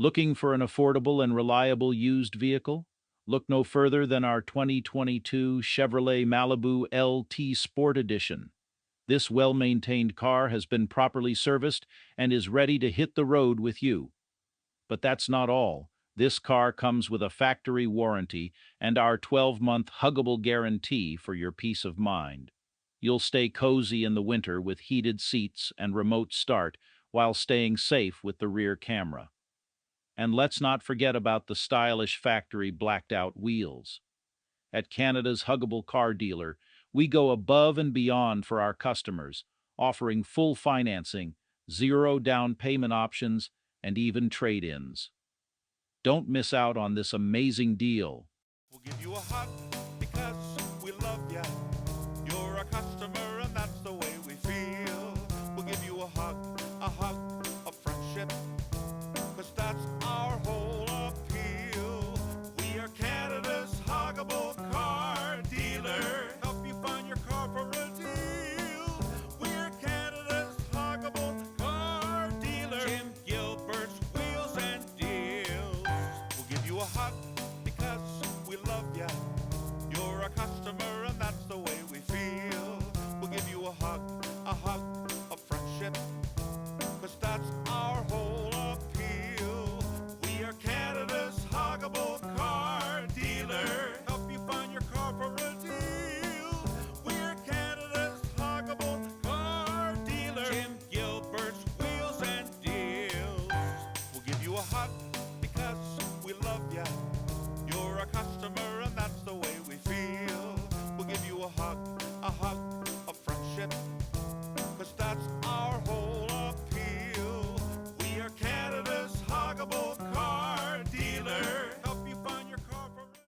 Looking for an affordable and reliable used vehicle? Look no further than our 2022 Chevrolet Malibu LT Sport Edition. This well-maintained car has been properly serviced and is ready to hit the road with you. But that's not all. This car comes with a factory warranty and our 12-month huggable guarantee for your peace of mind. You'll stay cozy in the winter with heated seats and remote start while staying safe with the rear camera. And let's not forget about the stylish factory blacked-out wheels. At Canada's huggable car dealer, we go above and beyond for our customers, offering full financing, zero down payment options, and even trade-ins. Don't miss out on this amazing deal. We'll give you a hug because we love ya. You're a customer and that's the way we feel. We'll give you a hug of friendship, cause that's our whole appeal. We are Canada's huggable car dealer. Help you find your car for a deal. We're Canada's huggable car dealer. Jim Gilbert's Wheels and Deals. We'll give you a hug because we love ya. You're a customer and that's the way we feel. We'll give you a hug of friendship, cause that's our whole appeal. We are Canada's huggable car dealer. Help you find your car for a deal. We're Canada's huggable car dealer. Jim Gilbert's Wheels and Deals. We'll give you a hug because we love ya. You're a customer and that's the way we feel. We'll give you a hug of friendship,